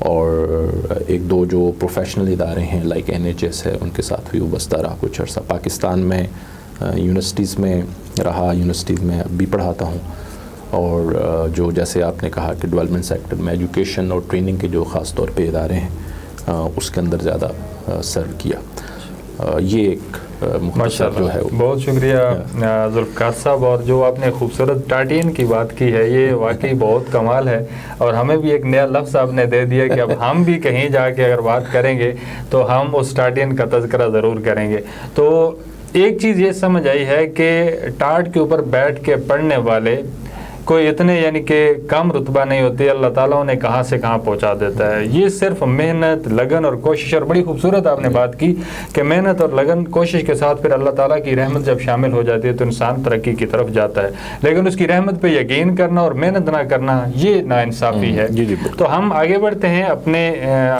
اور ایک دو جو پروفیشنل ادارے ہیں لائک NHS ہے ان کے ساتھ بھی وابستہ رہا کچھ عرصہ. پاکستان میں یونیورسٹیز میں رہا, یونیورسٹیز میں اب بھی پڑھاتا ہوں. اور جو جیسے آپ نے کہا کہ ڈیولپمنٹ سیکٹر میں ایجوکیشن اور ٹریننگ کے جو خاص طور پہ ادارے ہیں اس کے اندر زیادہ سرو کیا. یہ ایک مختصر جو ہے. بہت شکریہ ذوالفقار صاحب. اور جو آپ نے خوبصورت ٹاٹین کی بات کی ہے یہ واقعی بہت کمال ہے, اور ہمیں بھی ایک نیا لفظ آپ نے دے دیا کہ اب ہم بھی کہیں جا کے اگر بات کریں گے تو ہم اس ٹاٹین کا تذکرہ ضرور کریں گے. تو ایک چیز یہ سمجھ آئی ہے کہ ٹاٹ کے اوپر بیٹھ کے پڑھنے والے کوئی اتنے یعنی کہ کم رتبہ نہیں ہوتے, اللہ تعالیٰ انہیں کہاں سے کہاں پہنچا دیتا ہے. یہ صرف محنت, لگن اور کوشش, اور بڑی خوبصورت آپ نے بات کی کہ محنت اور لگن کوشش کے ساتھ پھر اللہ تعالیٰ کی رحمت جب شامل ہو جاتی ہے تو انسان ترقی کی طرف جاتا ہے. لیکن اس کی رحمت پہ یقین کرنا اور محنت نہ کرنا یہ ناانصافی ہے. تو ہم آگے بڑھتے ہیں اپنے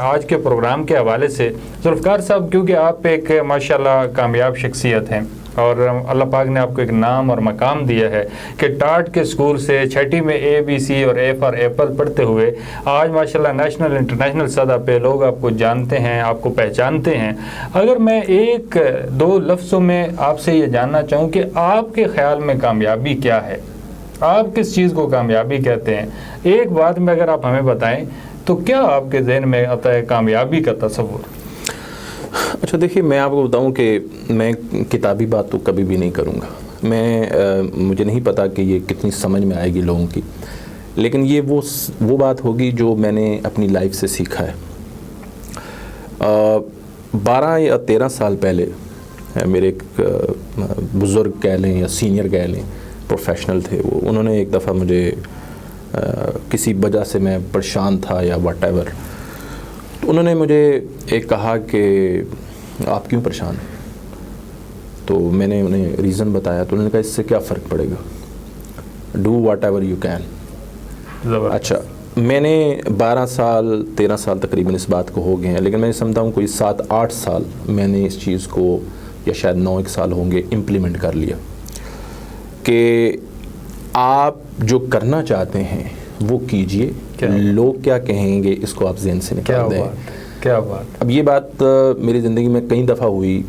آج کے پروگرام کے حوالے سے. ذوالفقار صاحب, کیونکہ آپ ایک ماشاءاللہ کامیاب شخصیت ہیں اور اللہ پاک نے آپ کو ایک نام اور مقام دیا ہے کہ ٹاٹ کے اسکول سے 6ٹھی میں ABC اور A فار ایپل پڑھتے ہوئے آج ماشاءاللہ نیشنل انٹرنیشنل سطح پہ لوگ آپ کو جانتے ہیں, آپ کو پہچانتے ہیں. اگر میں ایک دو لفظوں میں آپ سے یہ جاننا چاہوں کہ آپ کے خیال میں کامیابی کیا ہے, آپ کس چیز کو کامیابی کہتے ہیں, ایک بات میں اگر آپ ہمیں بتائیں تو کیا آپ کے ذہن میں آتا ہے کامیابی کا تصور؟ اچھا دیکھیے, میں آپ کو بتاؤں کہ میں کتابی بات تو کبھی بھی نہیں کروں گا. مجھے نہیں پتا کہ یہ کتنی سمجھ میں آئے گی لوگوں کی, لیکن یہ وہ بات ہوگی جو میں نے اپنی لائف سے سیکھا ہے. 12 یا 13 سال پہلے میرے ایک بزرگ کہہ لیں یا سینئر کہہ لیں, پروفیشنل تھے وہ, انہوں نے ایک دفعہ مجھے کسی وجہ سے میں پریشان تھا یا واٹ ایور, تو انہوں نے مجھے ایک کہا کہ آپ کیوں پریشان ہیں؟ تو میں نے انہیں ریزن بتایا تو انہوں نے کہا اس سے کیا فرق پڑے گا, do whatever you can. اچھا, میں نے 12 سال 13 سال تقریباً اس بات کو ہو گئے ہیں, لیکن میں سمجھتا ہوں کوئی 7-8 سال میں نے اس چیز کو, یا شاید 9 سال ہوں گے, امپلیمنٹ کر لیا کہ آپ جو کرنا چاہتے ہیں وہ کیجئے, لوگ کیا کہیں گے اس کو آپ ذہن سے نکال دیں. کیا بات. اب یہ بات میری زندگی میں کئی دفعہ ہوئی.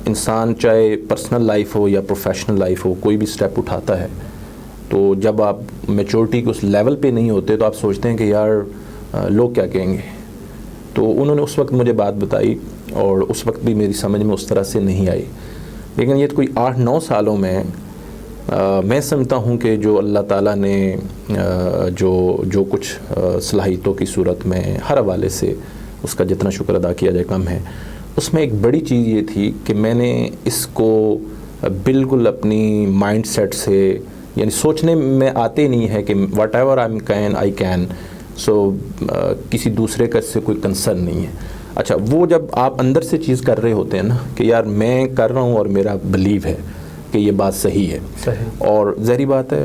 انسان چاہے پرسنل لائف ہو یا پروفیشنل لائف ہو, کوئی بھی سٹیپ اٹھاتا ہے تو جب آپ میچورٹی کے اس لیول پہ نہیں ہوتے تو آپ سوچتے ہیں کہ یار لوگ کیا کہیں گے. تو انہوں نے اس وقت مجھے بات بتائی اور اس وقت بھی میری سمجھ میں اس طرح سے نہیں آئی, لیکن یہ کوئی 8-9 سالوں میں میں سمجھتا ہوں کہ جو اللہ تعالیٰ نے جو کچھ صلاحیتوں کی صورت میں ہر حوالے سے اس کا جتنا شکر ادا کیا جائے کم ہے, اس میں ایک بڑی چیز یہ تھی کہ میں نے اس کو بالکل اپنی مائنڈ سیٹ سے, یعنی سوچنے میں آتے نہیں ہے کہ واٹ ایور آئی کین, سو کسی دوسرے کا اس سے کوئی کنسرن نہیں ہے. اچھا, وہ جب آپ اندر سے چیز کر رہے ہوتے ہیں نا کہ یار میں کر رہا ہوں اور میرا بلیو ہے کہ یہ بات صحیح ہے, اور ظاہری بات ہے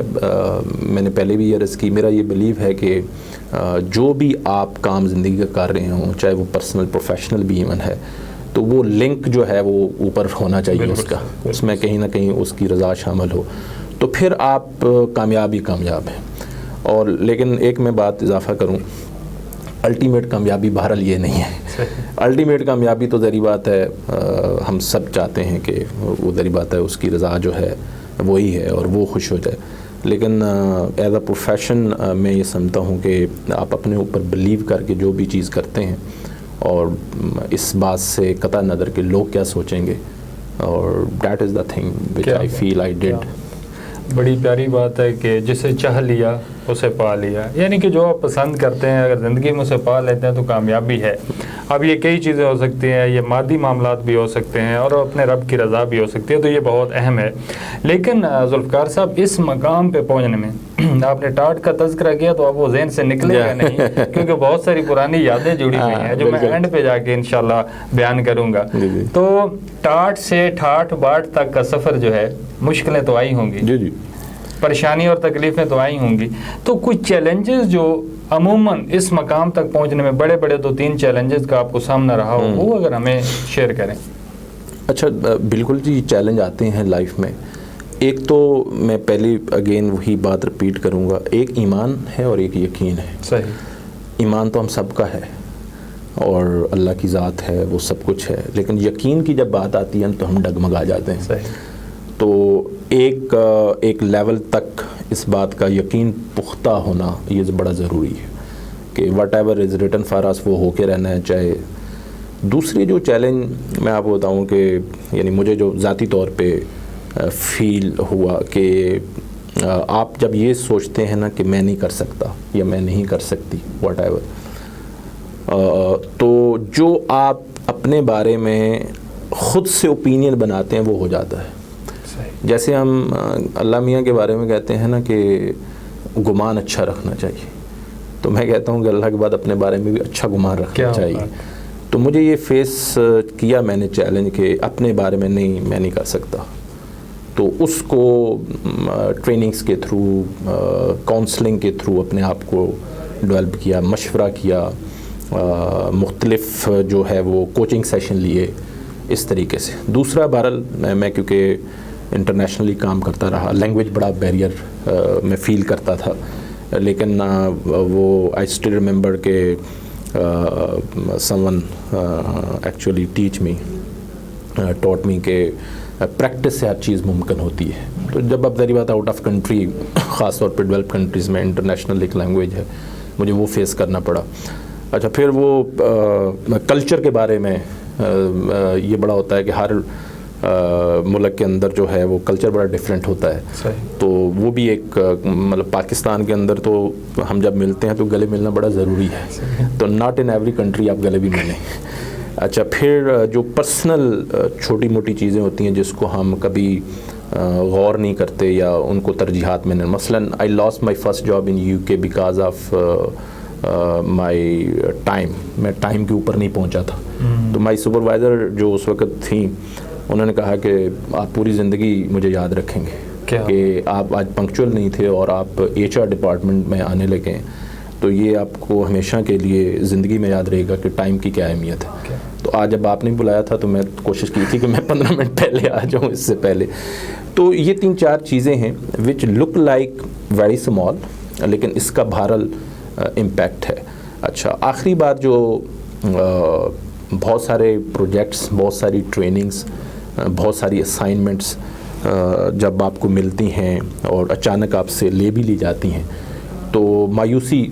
میں نے پہلے بھی یہ عرض کی, میرا یہ بلیو ہے کہ جو بھی آپ کام زندگی کا کر رہے ہوں, چاہے وہ پرسنل پروفیشنل بھی ایون ہے, تو وہ لنک جو ہے وہ اوپر ہونا چاہیے اس کا, اس میں کہیں نہ کہیں اس کی رضا شامل ہو, تو پھر آپ کامیاب ہیں. اور لیکن ایک میں بات اضافہ کروں, الٹیمیٹ کامیابی بہرحال یہ نہیں ہے. الٹیمیٹ کامیابی تو ظاہری بات ہے ہم سب چاہتے ہیں کہ وہ ظاہری بات ہے اس کی رضا جو ہے وہی ہے اور وہ خوش ہو جائے, لیکن ایز اے پروفیشن میں یہ سمجھتا ہوں کہ آپ اپنے اوپر بلیو کر کے جو بھی چیز کرتے ہیں اور اس بات سے قطع نظر کہ لوگ کیا سوچیں گے, اور that is the thing which I feel I did. بڑی پیاری بات ہے کہ جسے چاہ لیا اسے پا لیا, یعنی کہ جو آپ پسند کرتے ہیں اگر زندگی میں اسے پا لیتے ہیں تو کامیابی ہے. اب یہ کئی چیزیں ہو سکتی ہیں, یہ مادی معاملات بھی ہو سکتے ہیں اور اپنے رب کی رضا بھی ہو سکتی ہے, تو یہ بہت اہم ہے. لیکن ذوالفقار صاحب, اس مقام پہ پہنچنے میں آپ نے ٹاٹ کا تذکرہ کیا تو اب وہ ذہن سے نکلے گا نہیں, کیونکہ بہت ساری پرانی یادیں جڑی ہوئی ہیں جو میں اینڈ پہ جا کے انشاءاللہ بیان کروں گا. تو ٹاٹ سے ٹھاٹ باٹ تک کا سفر جو ہے, مشکلیں تو آئی ہوں گی, پریشانی اور تکلیفیں تو آئی ہوں گی, تو کچھ چیلنجز جو عموماً اس مقام تک پہنچنے میں بڑے 2-3 چیلنجز کا آپ کو سامنا رہا ہو, وہ اگر ہمیں شیئر کریں. اچھا بالکل جی, چیلنج آتے ہیں لائف میں. ایک تو میں پہلی اگین وہی بات رپیٹ کروں گا, ایک ایمان ہے اور ایک یقین ہے. صحیح. ایمان تو ہم سب کا ہے اور اللہ کی ذات ہے، وہ سب کچھ ہے، لیکن یقین کی جب بات آتی ہے تو ہم ڈگمگا جاتے ہیں. صحیح. تو ایک لیول تک اس بات کا یقین پختہ ہونا یہ بڑا ضروری ہے کہ whatever is written for us وہ ہو کے رہنا ہے. چاہے دوسری جو چیلنج میں آپ کو بتاؤں کہ یعنی مجھے جو ذاتی طور پہ فیل ہوا کہ آپ جب یہ سوچتے ہیں نا کہ میں نہیں کر سکتا یا میں نہیں کر سکتی واٹ ایور، تو جو آپ اپنے بارے میں خود سے اوپینین بناتے ہیں وہ ہو جاتا ہے. جیسے ہم اللہ میاں کے بارے میں کہتے ہیں نا کہ گمان اچھا رکھنا چاہیے، تو میں کہتا ہوں کہ اللہ کے بعد اپنے بارے میں بھی اچھا گمان رکھنا چاہیے. تو مجھے یہ فیس کیا میں نے چیلنج کہ اپنے بارے میں میں نہیں کر سکتا. تو اس کو ٹریننگز کے تھرو، کاؤنسلنگ کے تھرو اپنے آپ کو ڈیولپ کیا، مشورہ کیا، مختلف جو ہے وہ کوچنگ سیشن لیے اس طریقے سے. دوسرا بہرحال میں کیونکہ انٹرنیشنلی کام کرتا رہا، لینگویج بڑا بیریئر میں فیل کرتا تھا، لیکن وہ آئی اسٹل ریممبر کہ سم ون ایکچولی ٹاٹ می کہ پریکٹس سے ہر چیز ممکن ہوتی ہے. تو جب اب ذری بات آؤٹ آف کنٹری، خاص طور پہ ڈیولپ کنٹریز میں انٹرنیشنل ایک لینگویج ہے، مجھے وہ فیس کرنا پڑا. اچھا، پھر وہ کلچر کے بارے میں یہ بڑا ہوتا ہے کہ ہر ملک کے اندر جو ہے وہ کلچر بڑا ڈیفرنٹ ہوتا ہے. تو وہ بھی ایک مطلب پاکستان کے اندر تو ہم جب ملتے ہیں تو گلے ملنا بڑا ضروری ہے. تو ناٹ ان ایوری کنٹری آپ گلے بھی ملیں. اچھا، پھر جو پرسنل چھوٹی موٹی چیزیں ہوتی ہیں جس کو ہم کبھی غور نہیں کرتے یا ان کو ترجیحات میں نہیں. مثلاً I lost my first job in U K because of my time. میں ٹائم کے اوپر نہیں پہنچا تھا. تو مائی سپروائزر جو اس وقت تھیں انہوں نے کہا کہ آپ پوری زندگی مجھے یاد رکھیں گے کہ آپ آج پنکچوئل نہیں تھے اور آپ ایچ آر ڈپارٹمنٹ میں آنے لگے ہیں، تو یہ آپ کو ہمیشہ کے لیے زندگی میں یاد رہے گا کہ ٹائم کی کیا اہمیت ہے. تو آج جب آپ نے بلایا تھا تو میں کوشش کی تھی کہ میں 15 منٹ پہلے آ جاؤں اس سے پہلے. تو یہ 3-4 چیزیں ہیں وچ لک لائک ویری اسمال، لیکن اس کا بہرحال امپیکٹ ہے. اچھا، آخری بات جو بہت سارے پروجیکٹس، بہت ساری ٹریننگز، بہت ساری اسائنمنٹس جب آپ کو ملتی ہیں اور اچانک آپ سے لے بھی لی جاتی ہیں تو مایوسی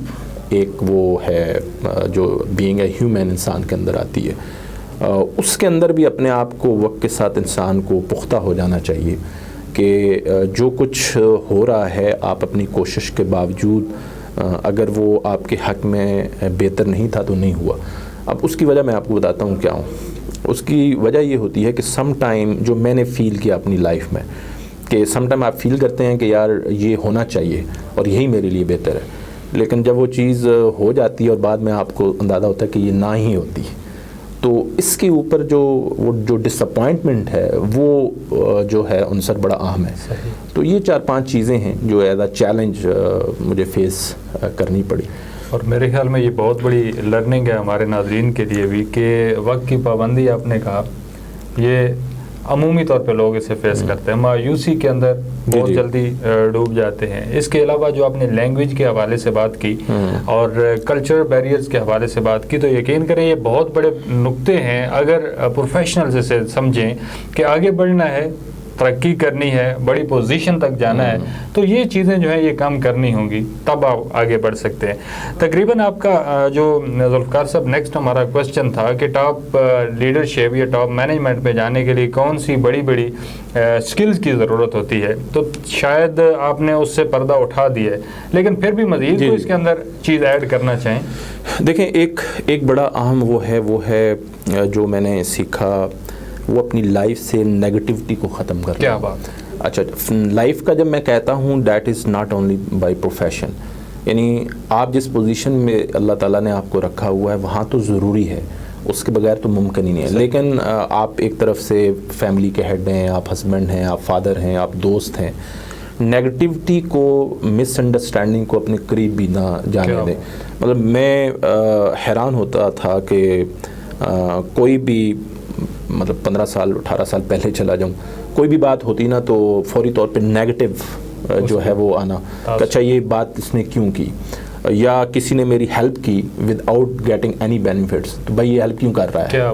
ایک وہ ہے جو بینگ اے ہیومن انسان کے اندر آتی ہے. اس کے اندر بھی اپنے آپ کو وقت کے ساتھ انسان کو پختہ ہو جانا چاہیے کہ جو کچھ ہو رہا ہے آپ اپنی کوشش کے باوجود اگر وہ آپ کے حق میں بہتر نہیں تھا تو نہیں ہوا. اب اس کی وجہ میں آپ کو بتاتا ہوں کیا ہوں. اس کی وجہ یہ ہوتی ہے کہ سم ٹائم جو میں نے فیل کیا اپنی لائف میں کہ سم ٹائم آپ فیل کرتے ہیں کہ یار یہ ہونا چاہیے اور یہی میرے لیے بہتر ہے، لیکن جب وہ چیز ہو جاتی ہے اور بعد میں آپ کو اندازہ ہوتا ہے کہ یہ نہ ہی ہوتی، تو اس کے اوپر جو ڈس اپوائنٹمنٹ ہے وہ جو ہے عنصر بڑا اہم ہے. تو یہ 4-5 چیزیں ہیں جو ایز اے چیلنج مجھے فیس کرنی پڑی. اور میرے خیال میں یہ بہت بڑی لرننگ ہے ہمارے ناظرین کے لیے بھی کہ وقت کی پابندی آپ نے کہا، یہ عمومی طور پہ لوگ اسے فیس کرتے ہیں، مایوسی کے اندر بہت جلدی ڈوب جاتے ہیں. اس کے علاوہ جو آپ نے لینگویج کے حوالے سے بات کی اور کلچر بیریئرز کے حوالے سے بات کی، تو یقین کریں یہ بہت بڑے نقطے ہیں. اگر پروفیشنلز اسے سمجھیں کہ آگے بڑھنا ہے، ترقی کرنی ہے، بڑی پوزیشن تک جانا ہے، تو یہ چیزیں جو ہیں یہ کام کرنی ہوں گی، تب آپ آگے بڑھ سکتے ہیں. تقریباً آپ کا جو ذوالفقار صاحب نیکسٹ ہمارا کوشچن تھا کہ ٹاپ لیڈرشپ یا ٹاپ مینجمنٹ پہ جانے کے لیے کون سی بڑی سکلز کی ضرورت ہوتی ہے، تو شاید آپ نے اس سے پردہ اٹھا دیا ہے، لیکن پھر بھی مزید اس کے اندر چیز ایڈ کرنا چاہیں. دیکھیں، ایک بڑا اہم وہ ہے جو میں نے سیکھا، وہ اپنی لائف سے نیگیٹیوٹی کو ختم کرنا. کیا بات. اچھا، لائف کا جب میں کہتا ہوں that is not only by profession, یعنی آپ جس پوزیشن میں اللہ تعالیٰ نے آپ کو رکھا ہوا ہے وہاں تو ضروری ہے، اس کے بغیر تو ممکن ہی نہیں ہے. لیکن آپ ایک طرف سے فیملی کے ہیڈ ہیں، آپ ہسبینڈ ہیں، آپ فادر ہیں، آپ دوست ہیں، نیگیٹیوٹی کو، مس انڈرسٹینڈنگ کو اپنے قریب بھی نہ جانے دیں. مطلب میں حیران ہوتا تھا کہ کوئی بھی مطلب 15 سال 18 سال پہلے چلا جاؤں، کوئی بھی بات ہوتی نا تو فوری طور پہ نیگیٹو جو ہے وہ آنا کہ اچھا یہ بات اس نے کیوں کی. یا کسی نے میری ہیلپ کی with out getting any benefits, تو بھائی یہ ہیلپ کیوں کر رہا ہے؟ کیا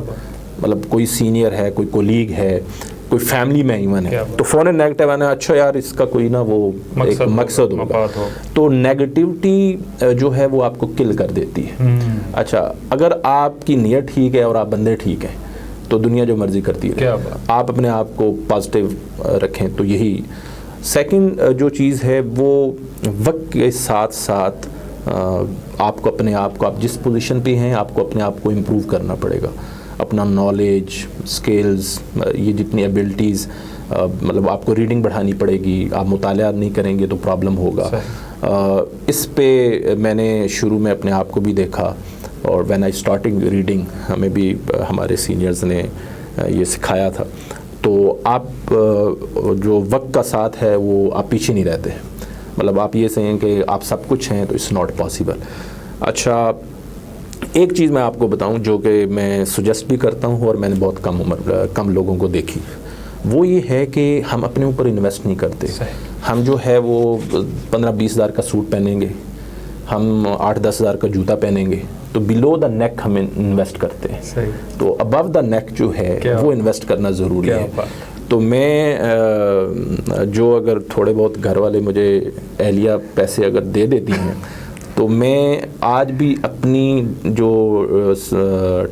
مطلب کوئی سینئر ہے، کوئی کولیگ ہے، کوئی فیملی میں ایون ہے، تو فوراً نیگیٹو آنا، اچھا یار اس کا کوئی نہ وہ ایک مقصد ہوگا، تو نیگیٹیوٹی جو ہے وہ آپ کو کل کر دیتی ہے۔ اچھا اگر آپ کی نیت ٹھیک ہے اور آپ بندے ٹھیک ہیں تو دنیا جو مرضی کرتی ہے، آپ اپنے آپ کو پازیٹیو رکھیں۔ تو یہی سیکنڈ جو چیز ہے وہ وقت کے ساتھ ساتھ آپ کو اپنے آپ کو، آپ جس پوزیشن پہ ہیں آپ کو اپنے آپ کو امپروو کرنا پڑے گا، اپنا نالج، سکلز، یہ جتنی ایبلٹیز، مطلب آپ کو ریڈنگ بڑھانی پڑے گی، آپ مطالعہ نہیں کریں گے تو پرابلم ہوگا۔ اس پہ میں نے شروع میں اپنے آپ کو بھی دیکھا، اور وین آئی اسٹارٹنگ ریڈنگ ہمیں بھی ہمارے سینئرز نے یہ سکھایا تھا، تو آپ جو وقت کا ساتھ ہے وہ آپ پیچھے نہیں رہتے، مطلب آپ یہ سہیں کہ آپ سب کچھ ہیں تو اٹس ناٹ پاسبل۔ اچھا ایک چیز میں آپ کو بتاؤں جو کہ میں سجیسٹ بھی کرتا ہوں اور میں نے بہت کم لوگوں کو دیکھی، وہ یہ ہے کہ ہم اپنے اوپر انویسٹ نہیں کرتے۔ ہم جو ہے وہ 15-20 ہزار کا سوٹ پہنیں گے، ہم 8-10 ہزار کا جوتا پہنیں گے، تو بلو دا نیک ہم انویسٹ کرتے ہیں، تو ابو دا نیک جو ہے وہ انویسٹ کرنا ضروری ہے۔ تو میں جو اگر تھوڑے بہت گھر والے مجھے اہلیہ پیسے اگر دے دیتی ہیں، تو میں آج بھی اپنی جو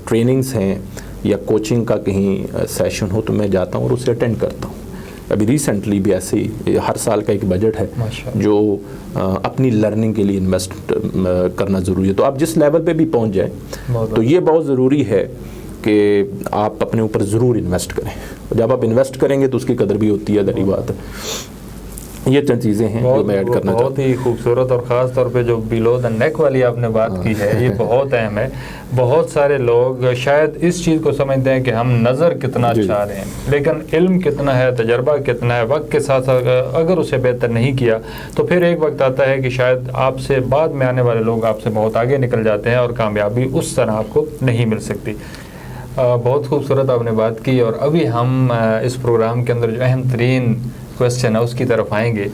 ٹریننگز ہیں یا کوچنگ کا کہیں سیشن ہو تو میں جاتا ہوں اور اسے اٹینڈ کرتا ہوں۔ ابھی ریسنٹلی بھی ایسے ہی ہر سال کا ایک بجٹ ہے جو اپنی لرننگ کے لیے انویسٹ کرنا ضروری ہے۔ تو آپ جس لیول پہ بھی پہنچ جائیں تو یہ بہت ضروری ہے کہ آپ اپنے اوپر ضرور انویسٹ کریں، جب آپ انویسٹ کریں گے تو اس کی قدر بھی ہوتی ہے، ظاہری بات ہے۔ یہ چند چیزیں ہیں جو میں ایڈ کرنا چاہتا ہوں۔ بہت ہی خوبصورت، اور خاص طور پہ جو بلو دا نیک والی آپ نے بات کی ہے یہ بہت اہم ہے۔ بہت سارے لوگ شاید اس چیز کو سمجھتے ہیں کہ ہم نظر کتنا اچھا آ رہے ہیں، لیکن علم کتنا ہے، تجربہ کتنا ہے، وقت کے ساتھ ساتھ اگر اسے بہتر نہیں کیا تو پھر ایک وقت آتا ہے کہ شاید آپ سے بعد میں آنے والے لوگ آپ سے بہت آگے نکل جاتے ہیں اور کامیابی اس طرح آپ کو نہیں مل سکتی۔ بہت خوبصورت آپ نے بات کی، اور ابھی ہم اس پروگرام کے اندر جو اہم ترین کویسچن ہے اس کی طرف آئیں گے۔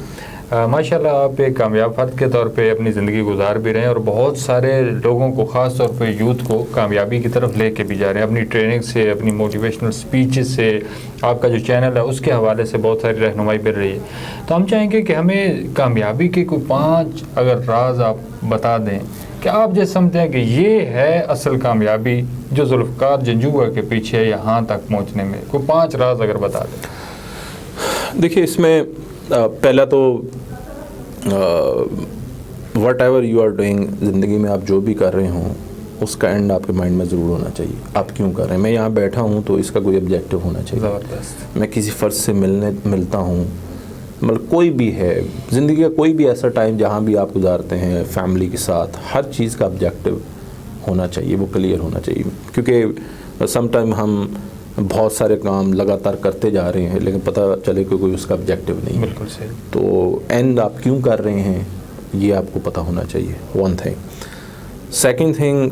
ماشاءاللہ آپ ایک کامیاب فرد کے طور پہ اپنی زندگی گزار بھی رہے ہیں، اور بہت سارے لوگوں کو، خاص طور پہ یوتھ کو کامیابی کی طرف لے کے بھی جا رہے ہیں، اپنی ٹریننگ سے، اپنی موٹیویشنل سپیچز سے، آپ کا جو چینل ہے اس کے حوالے سے بہت ساری رہنمائی مل رہی ہے۔ تو ہم چاہیں گے کہ ہمیں کامیابی کے کوئی 5 اگر راز آپ بتا دیں کہ آپ جیسے سمجھتے ہیں کہ یہ ہے اصل کامیابی جو ذوالفقار جنجوعہ کے پیچھے یہاں تک پہنچنے میں، کوئی 5 راز اگر بتا دیں۔ دیکھیے اس میں پہلا تو whatever you are doing, زندگی میں آپ جو بھی کر رہے ہوں اس کا اینڈ آپ کے مائنڈ میں ضرور ہونا چاہیے۔ آپ کیوں کر رہے ہیں؟ میں یہاں بیٹھا ہوں تو اس کا کوئی آبجیکٹو ہونا چاہیے۔ زبردست۔ میں کسی فرد سے ملتا ہوں، مطلب کوئی بھی ہے زندگی کا کوئی بھی ایسا ٹائم جہاں بھی آپ گزارتے ہیں فیملی کے ساتھ، ہر چیز کا آبجیکٹو ہونا چاہیے، وہ کلیئر ہونا چاہیے، کیونکہ سم ٹائم ہم بہت سارے کام لگاتار کرتے جا رہے ہیں لیکن پتہ چلے کہ کوئی اس کا آبجیکٹو نہیں ہے۔ بالکل صحیح۔ تو اینڈ آپ کیوں کر رہے ہیں یہ آپ کو پتہ ہونا چاہیے، ون تھنگ۔ سیکنڈ تھنگ،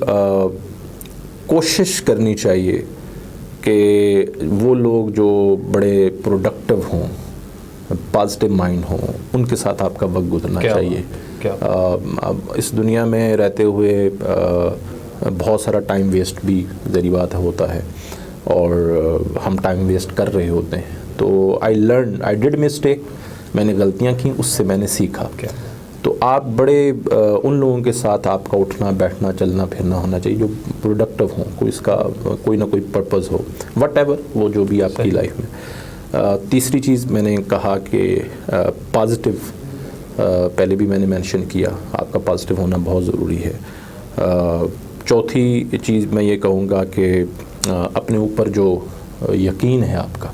کوشش کرنی چاہیے کہ وہ لوگ جو بڑے پروڈکٹیو ہوں، پازیٹیو مائنڈ ہوں، ان کے ساتھ آپ کا وقت گزرنا چاہیے۔ اس دنیا میں رہتے ہوئے بہت سارا ٹائم ویسٹ بھی ذریعہ بات ہوتا ہے، اور ہم ٹائم ویسٹ کر رہے ہوتے ہیں۔ تو آئی ڈڈ مسٹیک، میں نے غلطیاں کی، اس سے میں نے سیکھا۔ تو آپ بڑے ان لوگوں کے ساتھ آپ کا اٹھنا بیٹھنا چلنا پھرنا ہونا چاہیے جو پروڈکٹیو ہوں، کوئی اس کا کوئی نہ کوئی پرپز ہو، وٹ ایور وہ جو بھی آپ کی لائف میں۔ تیسری چیز میں نے کہا کہ پازیٹیو، پہلے بھی میں نے مینشن کیا، آپ کا پازیٹیو ہونا بہت ضروری ہے۔ چوتھی چیز میں یہ کہوں گا کہ اپنے اوپر جو یقین ہے آپ کا،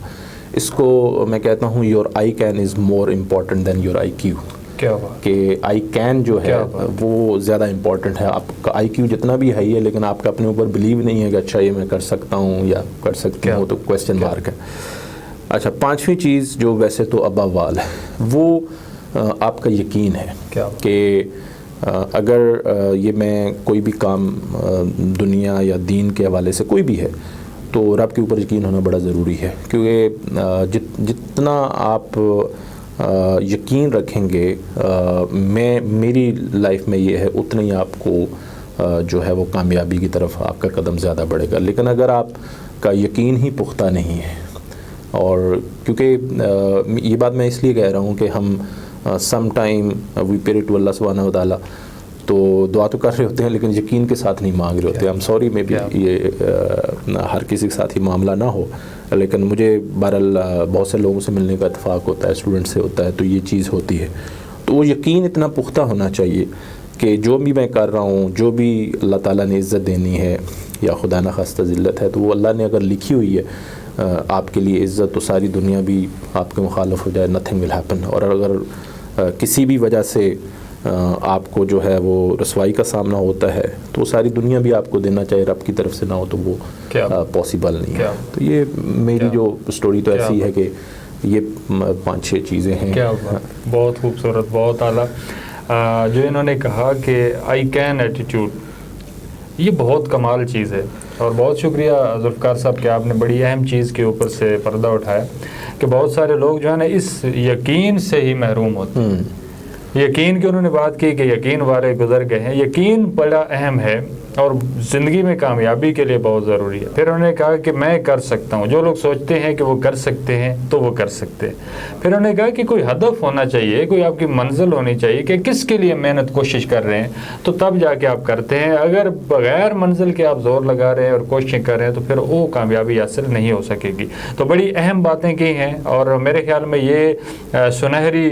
اس کو میں کہتا ہوں your I can is more important than your IQ. کیا بات؟ کہ آئی کین جو ہے وہ زیادہ امپورٹنٹ ہے۔ آپ کا آئی کیو جتنا بھی ہائی ہے لیکن آپ کا اپنے اوپر بلیو نہیں ہے کہ اچھا یہ میں کر سکتا ہوں یا کر سکتی ہوں، تو کویسچن مارک ہے۔ اچھا پانچویں چیز جو ویسے تو ابو آل ہے، وہ آپ کا یقین ہے کہ اگر یہ میں کوئی بھی کام دنیا یا دین کے حوالے سے کوئی بھی ہے تو رب کے اوپر یقین ہونا بڑا ضروری ہے، کیونکہ جتنا آپ یقین رکھیں گے میری لائف میں یہ ہے اتنا ہی آپ کو جو ہے وہ کامیابی کی طرف آپ کا قدم زیادہ بڑھے گا. لیکن اگر آپ کا یقین ہی پختہ نہیں ہے، اور کیونکہ یہ بات میں اس لیے کہہ رہا ہوں کہ ہم some time we pray to اللہ سبحانہ و تعالیٰ، تو دعا تو کر رہے ہوتے ہیں لیکن یقین کے ساتھ نہیں مانگ رہے ہوتے. ہم سوری میں بھی یہ ہر کسی کے ساتھ ہی معاملہ نہ ہو، لیکن مجھے بہرحال بہت سے لوگوں سے ملنے کا اتفاق ہوتا ہے، اسٹوڈنٹ سے ہوتا ہے، تو یہ چیز ہوتی ہے. تو وہ یقین اتنا پختہ ہونا چاہیے کہ جو بھی میں کر رہا ہوں، جو بھی اللہ تعالیٰ نے عزت دینی ہے یا خدا نخواستہ ذلت ہے، تو وہ اللہ نے اگر لکھی ہوئی ہے آپ کے لیے عزت، تو ساری دنیا بھی آپ کے مخالف ہو جائے، نتھنگ ول ہیپن. اور اگر کسی بھی وجہ سے آپ کو جو ہے وہ رسوائی کا سامنا ہوتا ہے تو وہ ساری دنیا بھی آپ کو دینا چاہے رب کی طرف سے نہ ہو تو وہ پاسبل نہیں ہے. تو یہ میری جو سٹوری تو ایسی ہے کہ یہ 5-6 چیزیں ہیں. کیا بہت خوبصورت، بہت اعلیٰ. جو انہوں نے کہا کہ آئی کین ایٹیٹیوڈ، یہ بہت کمال چیز ہے. اور بہت شکریہ ذوالفقار صاحب کہ آپ نے بڑی اہم چیز کے اوپر سے پردہ اٹھایا کہ بہت سارے لوگ جو ہے نا اس یقین سے ہی محروم ہوتے ہیں. یقین کی انہوں نے بات کی کہ یقین والے گزر گئے ہیں. یقین بڑا اہم ہے اور زندگی میں کامیابی کے لیے بہت ضروری ہے. پھر انہوں نے کہا کہ میں کر سکتا ہوں. جو لوگ سوچتے ہیں کہ وہ کر سکتے ہیں تو وہ کر سکتے ہیں. پھر انہوں نے کہا کہ کوئی ہدف ہونا چاہیے، کوئی آپ کی منزل ہونی چاہیے کہ کس کے لیے محنت کوشش کر رہے ہیں، تو تب جا کے آپ کرتے ہیں. اگر بغیر منزل کے آپ زور لگا رہے ہیں اور کوششیں کر رہے ہیں تو پھر وہ کامیابی حاصل نہیں ہو سکے گی. تو بڑی اہم باتیں کی ہیں اور میرے خیال میں یہ سنہری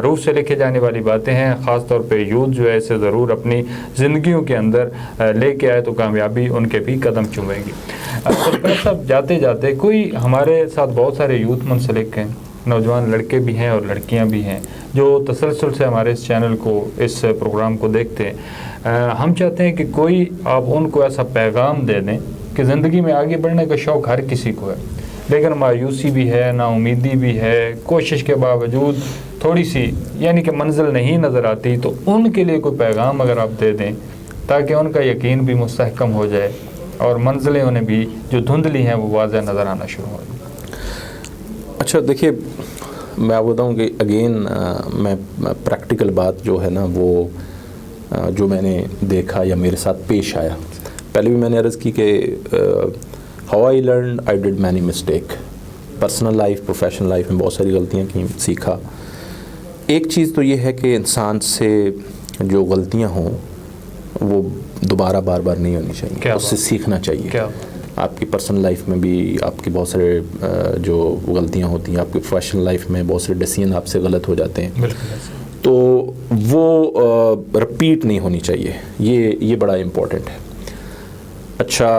روح سے لکھے جانے والی باتیں ہیں. خاص طور پہ یوتھ جو ہے اسے ضرور اپنی زندگیوں کے اندر لے کے آئے تو کامیابی ان کے بھی قدم چومے گی. صاحب جاتے جاتے کوئی ہمارے ساتھ بہت سارے یوتھ منسلک ہیں، نوجوان لڑکے بھی ہیں اور لڑکیاں بھی ہیں جو تسلسل سے ہمارے اس چینل کو، اس پروگرام کو دیکھتے ہیں. ہم چاہتے ہیں کہ کوئی آپ ان کو ایسا پیغام دے دیں کہ زندگی میں آگے بڑھنے کا شوق ہر کسی کو ہے لیکن مایوسی بھی ہے، نا امیدی بھی ہے، کوشش کے باوجود تھوڑی سی یعنی کہ منزل نہیں نظر آتی. تو ان کے لیے کوئی پیغام اگر آپ دے دیں تاکہ ان کا یقین بھی مستحکم ہو جائے اور منزلیں انہیں بھی جو دھندلی ہیں وہ واضح نظر آنا شروع ہو جائیں. اچھا دیکھیے، میں آپ بتاؤں کہ اگین میں پریکٹیکل بات جو ہے نا وہ جو میں نے دیکھا یا میرے ساتھ پیش آیا، پہلے بھی میں نے عرض کی کہ how I learn I did many mistake. Personal life, professional life میں بہت ساری غلطیاں کی، سیکھا. ایک چیز تو یہ ہے کہ انسان سے جو غلطیاں ہوں وہ دوبارہ بار بار نہیں ہونی چاہیے، اس سے سیکھنا چاہیے. آپ کی پرسنل لائف میں بھی آپ کی بہت سارے جو غلطیاں ہوتی ہیں، آپ کی پروفیشنل لائف میں بہت سارے ڈیسیژن آپ سے غلط ہو جاتے ہیں، تو وہ رپیٹ نہیں ہونی چاہیے. یہ بڑا امپورٹنٹ ہے. اچھا،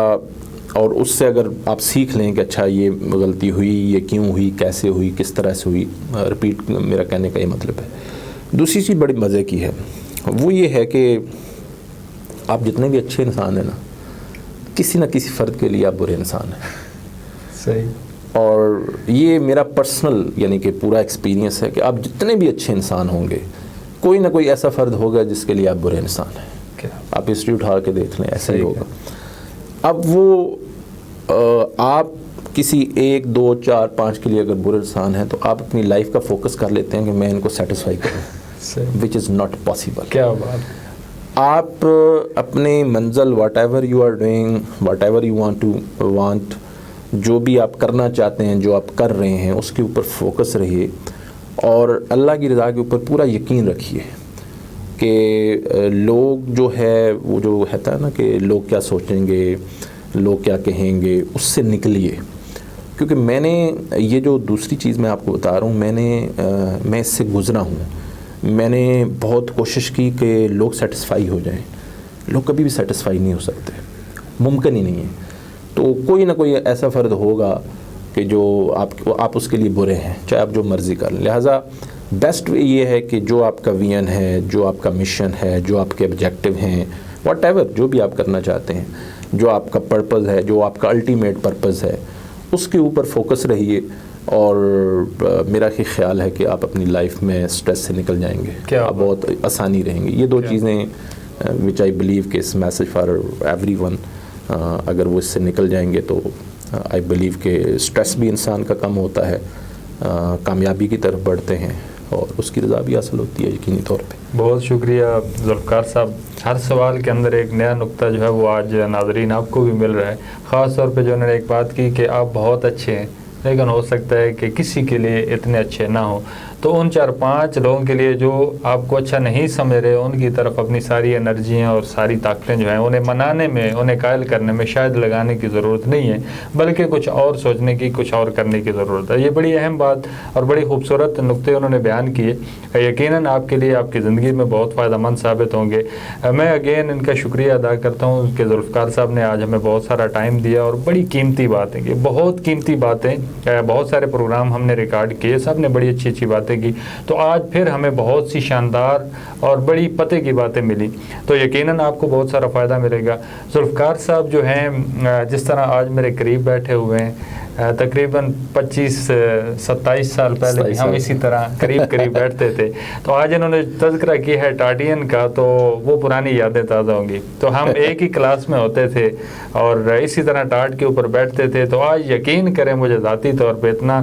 اور اس سے اگر آپ سیکھ لیں کہ اچھا یہ غلطی ہوئی، یہ کیوں ہوئی، کیسے ہوئی، کس طرح سے ہوئی، رپیٹ میرا کہنے کا یہ مطلب ہے. دوسری چیز بڑی مزے کی ہے، وہ یہ ہے کہ آپ جتنے بھی اچھے انسان ہیں نا، کسی نہ کسی فرد کے لیے آپ برے انسان ہیں. صحیح. اور یہ میرا پرسنل یعنی کہ پورا ایکسپیرینس ہے کہ آپ جتنے بھی اچھے انسان ہوں گے، کوئی نہ کوئی ایسا فرد ہوگا جس کے لیے آپ برے انسان ہیں. آپ ہسٹری اٹھا کے دیکھ لیں، ایسا ہی ہوگا. اب وہ آپ کسی 1 2 4 5 کے لیے اگر برے انسان ہیں تو آپ اپنی لائف کا فوکس کر لیتے ہیں کہ میں ان کو سیٹسفائی کروں، وچ از ناٹ پاسبل. کیا بات. آپ اپنی منزل، whatever you are doing, whatever you want, جو بھی آپ کرنا چاہتے ہیں، جو آپ کر رہے ہیں، اس کے اوپر فوکس رہیے اور اللہ کی رضا کے اوپر پورا یقین رکھیے کہ لوگ جو ہے وہ جو ہے نا کہ لوگ کیا سوچیں گے، لوگ کیا کہیں گے، اس سے نکلیے. کیونکہ میں نے یہ جو دوسری چیز میں آپ کو بتا رہا ہوں، میں اس سے گزرا ہوں. میں نے بہت کوشش کی کہ لوگ سیٹسفائی ہو جائیں. لوگ کبھی بھی سیٹسفائی نہیں ہو سکتے، ممکن ہی نہیں ہے. تو کوئی نہ کوئی ایسا فرد ہوگا کہ جو آپ اس کے لیے برے ہیں، چاہے آپ جو مرضی کر لیں. لہٰذا بیسٹ وے یہ ہے کہ جو آپ کا ویژن ہے، جو آپ کا مشن ہے، جو آپ کے آبجیکٹو ہیں، واٹ ایور جو بھی آپ کرنا چاہتے ہیں، جو آپ کا پرپز ہے، جو آپ کا الٹیمیٹ پرپز ہے، اس کے اوپر فوکس رہیے. اور میرا خیال ہے کہ آپ اپنی لائف میں سٹریس سے نکل جائیں گے، آپ بہت آسانی رہیں گے. یہ 2 چیزیں وچ آئی بلیو کہ اس میسج فار ایوری ون، اگر وہ اس سے نکل جائیں گے تو آئی بلیو کہ سٹریس بھی انسان کا کم ہوتا ہے، کامیابی کی طرف بڑھتے ہیں اور اس کی رضا بھی حاصل ہوتی ہے یقینی طور پہ. بہت شکریہ ذوالفقار صاحب. ہر سوال کے اندر ایک نیا نقطہ جو ہے وہ آج ناظرین آپ کو بھی مل رہا ہے. خاص طور پہ جو انہوں نے ایک بات کی کہ آپ بہت اچھے ہیں لیکن ہو سکتا ہے کہ کسی کے لیے اتنے اچھے نہ ہوں. تو ان 4-5 لوگوں کے لیے جو آپ کو اچھا نہیں سمجھ رہے ان کی طرف اپنی ساری انرجیاں اور ساری طاقتیں جو ہیں انہیں منانے میں, انہیں قائل کرنے میں شاید لگانے کی ضرورت نہیں ہے, بلکہ کچھ اور سوچنے کی, کچھ اور کرنے کی ضرورت ہے. یہ بڑی اہم بات اور بڑی خوبصورت نقطے انہوں نے بیان کیے. یقیناً آپ کے لیے آپ کی زندگی میں بہت فائدہ مند ثابت ہوں گے. میں اگین ان کا شکریہ ادا کرتا ہوں کہ ذوالفقار صاحب نے آج ہمیں بہت سارا ٹائم دیا اور بڑی قیمتی باتیں کی, بہت قیمتی باتیں. بہت سارے پروگرام ہم نے ریکارڈ کیے, سب نے بڑی اچھی اچھی باتیں کی. تو آج پھر ہمیں بہت سی شاندار اور بڑی پتے کی باتیں ملی, تو یقیناً آپ کو بہت سارا فائدہ ملے گا. ذوالفقار صاحب جو ہیں جس طرح آج میرے قریب بیٹھے ہوئے ہیں, تقریباً 25-27 سال پہلے ہم اسی طرح قریب بیٹھتے تھے. تو آج انہوں نے تذکرہ کیا ہے ٹاٹین کا, تو وہ پرانی یادیں تازہ ہوں گی. تو ہم ایک ہی کلاس میں ہوتے تھے اور اسی طرح ٹاٹ کے اوپر بیٹھتے تھے. تو آج یقین کریں مجھے ذاتی طور پہ اتنا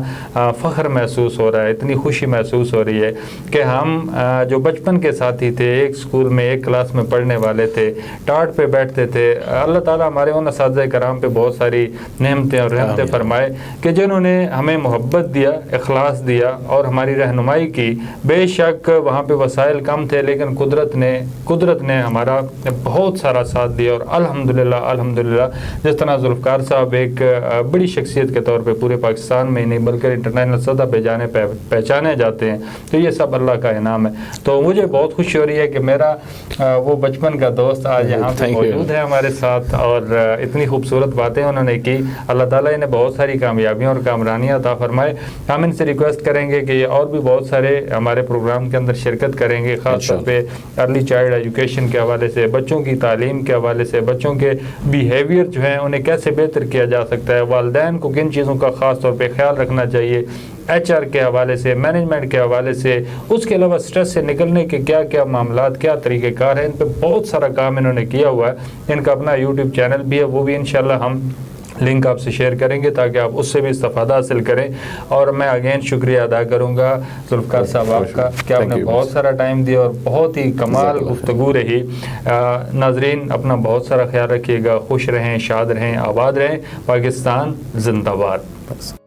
فخر محسوس ہو رہا ہے, اتنی خوشی محسوس ہو رہی ہے کہ ہم جو بچپن کے ساتھی تھے, ایک اسکول میں ایک کلاس میں پڑھنے والے تھے, ٹاٹ پہ بیٹھتے تھے. اللہ تعالیٰ ہمارے ان اساتذہ کرام پہ بہت ساری نعمتیں اور رحمتیں فرمائے کہ جنہوں نے ہمیں محبت دیا, اخلاص دیا اور ہماری رہنمائی کی. بے شک وہاں پہ وسائل کم تھے لیکن قدرت نے ہمارا بہت سارا ساتھ دیا. اور الحمدللہ جس طرح ذوالفقار صاحب ایک بڑی شخصیت کے طور پہ پورے پاکستان میں نہیں بلکہ انٹرنیشنل سطح پہ پہچانے جاتے ہیں, تو یہ سب اللہ کا انعام ہے. تو مجھے بہت خوشی ہو رہی ہے کہ میرا وہ بچپن کا دوست آج یہاں پہ موجود ہے ہمارے ساتھ, اور اتنی خوبصورت باتیں انہوں نے کی. اللہ تعالیٰ انہیں بہت ساری کامیابیاں اور کامرانیاں عطا فرمائے. ہم ان سے ریکویسٹ کریں گے کہ یہ اور بھی بہت سارے ہمارے پروگرام کے اندر شرکت کریں گے, خاص طور پہ ارلی چائلڈ ایجوکیشن کے حوالے سے, بچوں کی تعلیم کے حوالے سے, بچوں کے بیہیویئر جو ہیں انہیں کیسے بہتر کیا جا سکتا ہے, والدین کو کن چیزوں کا خاص طور پہ خیال رکھنا چاہیے, HR کے حوالے سے, مینجمنٹ کے حوالے سے, اس کے علاوہ سٹریس سے نکلنے کے کیا کیا معاملات, کیا طریقہ کار ہیں, ان پہ بہت سارا کام انہوں نے کیا ہوا ہے. ان کا اپنا YouTube چینل بھی ہے, وہ بھی انشاءاللہ ہم لنک آپ سے شیئر کریں گے تاکہ آپ اس سے بھی استفادہ حاصل کریں. اور میں اگین شکریہ ادا کروں گا ذوالفقار صاحب آپ کا کہ آپ نے بہت سارا ٹائم دیا اور بہت ہی کمال گفتگو رہی. ناظرین اپنا بہت سارا خیال رکھیے گا, خوش رہیں, شاد رہیں, آباد رہیں. پاکستان زندہ باد.